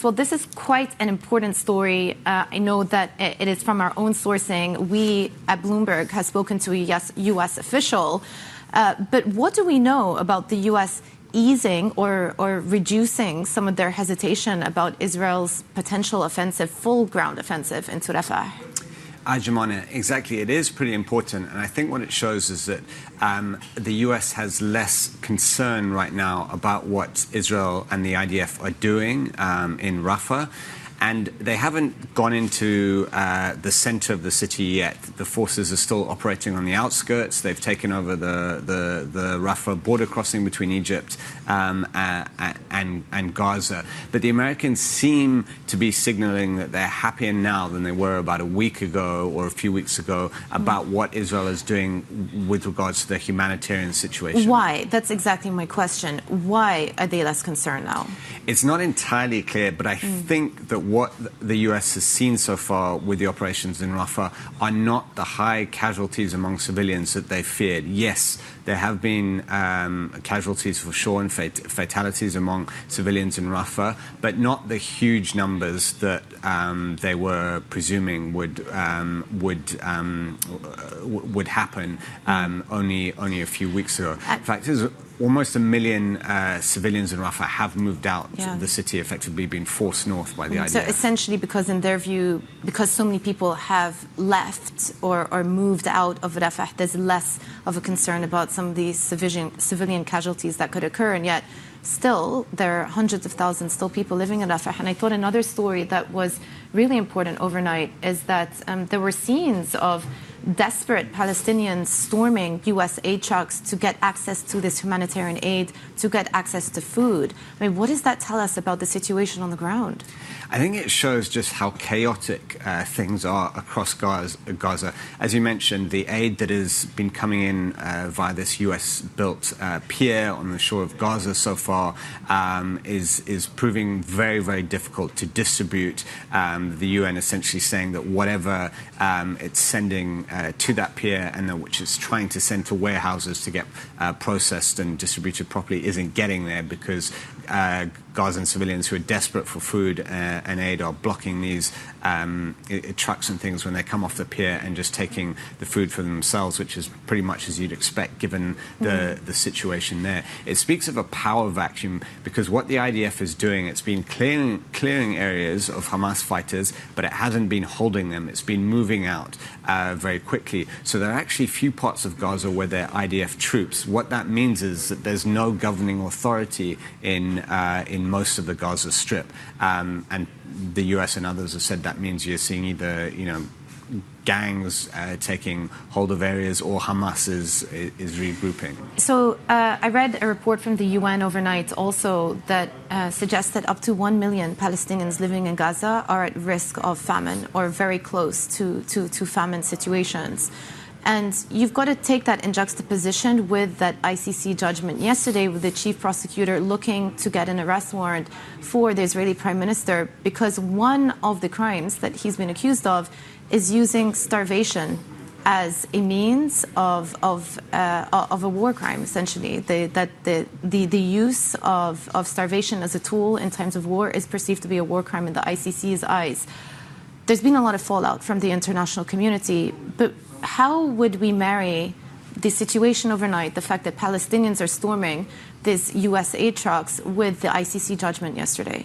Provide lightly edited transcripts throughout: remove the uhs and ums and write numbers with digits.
Well, this is quite an important story. I know that it is from our own sourcing. We at Bloomberg have spoken to a U.S. official. But what do we know about the U.S. easing or reducing some of their hesitation about Israel's potential offensive, full ground offensive into Rafah? Joumanna, exactly. It is pretty important. And I think what it shows is that the U.S. has less concern right now about what Israel and the IDF are doing in Rafah. And they haven't gone into the center of the city yet. The forces are still operating on the outskirts. They've taken over the Rafah border crossing between Egypt and Gaza. But the Americans seem to be signaling that they're happier now than they were about a week ago or a few weeks ago about what Israel is doing with regards to the humanitarian situation. Why? That's exactly my question. Why are they less concerned now? It's not entirely clear, but I think that what the U.S. has seen so far with the operations in Rafah are not the high casualties among civilians that they feared. Yes, there have been casualties for sure and fatalities among civilians in Rafah, but not the huge numbers that they were presuming would happen only a few weeks ago. In fact, almost 1 million civilians in Rafah have moved out of the city, effectively being forced north by the IDF. So essentially, because in their view, because so many people have left or moved out of Rafah, there's less of a concern about some of these civilian casualties that could occur. And yet, still, there are hundreds of thousands still people living in Rafah. And I thought another story that was really important overnight is that there were scenes of desperate Palestinians storming U.S. aid trucks to get access to this humanitarian aid, to get access to food. I mean, what does that tell us about the situation on the ground? I think it shows just how chaotic things are across Gaza. As you mentioned, the aid that has been coming in via this U.S.-built pier on the shore of Gaza so far is proving very, very difficult to distribute. The UN essentially saying that whatever it's sending to that pier and which it's trying to send to warehouses to get processed and distributed properly isn't getting there because Gazan civilians who are desperate for food and aid are blocking these trucks and things when they come off the pier and just taking the food for themselves, which is pretty much as you'd expect given the situation there. It speaks of a power vacuum because what the IDF is doing, it's been clearing areas of Hamas fighters, but it hasn't been holding them. It's been moving out very quickly. So there are actually few parts of Gaza where there are IDF troops. What that means is that there's no governing authority in most of the Gaza Strip, and the U.S. and others have said that means you're seeing either gangs taking hold of areas or Hamas is regrouping. So I read a report from the UN overnight also that suggests that up to 1 million Palestinians living in Gaza are at risk of famine or very close to famine situations. And you've got to take that in juxtaposition with that ICC judgment yesterday with the chief prosecutor looking to get an arrest warrant for the Israeli prime minister because one of the crimes that he's been accused of is using starvation as a means of a war crime, essentially. The use of starvation as a tool in times of war is perceived to be a war crime in the ICC's eyes. There's been a lot of fallout from the international community, but how would we marry the situation overnight, the fact that Palestinians are storming these U.S. aid trucks, with the ICC judgment yesterday?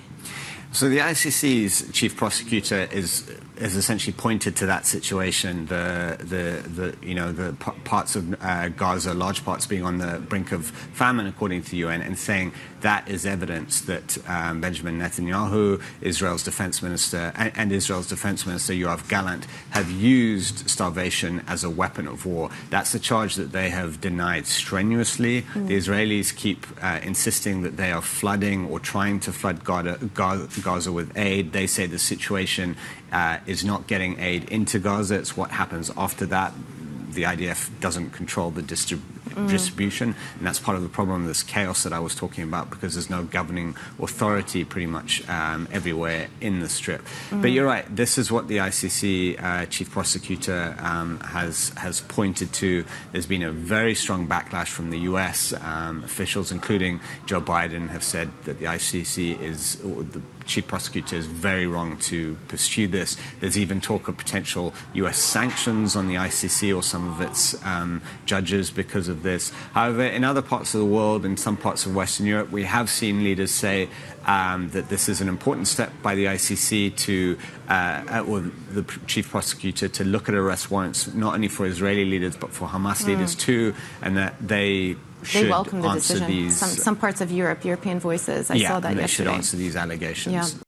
So the ICC's chief prosecutor has essentially pointed to that situation, the parts of Gaza, large parts being on the brink of famine, according to the UN, and saying that is evidence that Benjamin Netanyahu, Israel's defense minister, and Israel's defense minister Yoav Gallant have used starvation as a weapon of war. That's a charge that they have denied strenuously. The Israelis keep insisting that they are flooding or trying to flood Gaza with aid. They say the situation is not getting aid into Gaza. It's what happens after that. The IDF doesn't control the distribution, and that's part of the problem, this chaos that I was talking about, because there's no governing authority pretty much everywhere in the Strip. But you're right, this is what the ICC chief prosecutor has pointed to. There's been a very strong backlash from the US officials, including Joe Biden, have said that the ICC is, chief prosecutor is very wrong to pursue this. There's even talk of potential U.S. sanctions on the ICC or some of its judges because of this. However, in other parts of the world, in some parts of Western Europe, we have seen leaders say that this is an important step by the ICC to, or the chief prosecutor, to look at arrest warrants not only for Israeli leaders but for Hamas leaders too, and that they welcome the decision. These, some parts of Europe, European Voices, I saw that yesterday. They should answer these allegations. Yeah.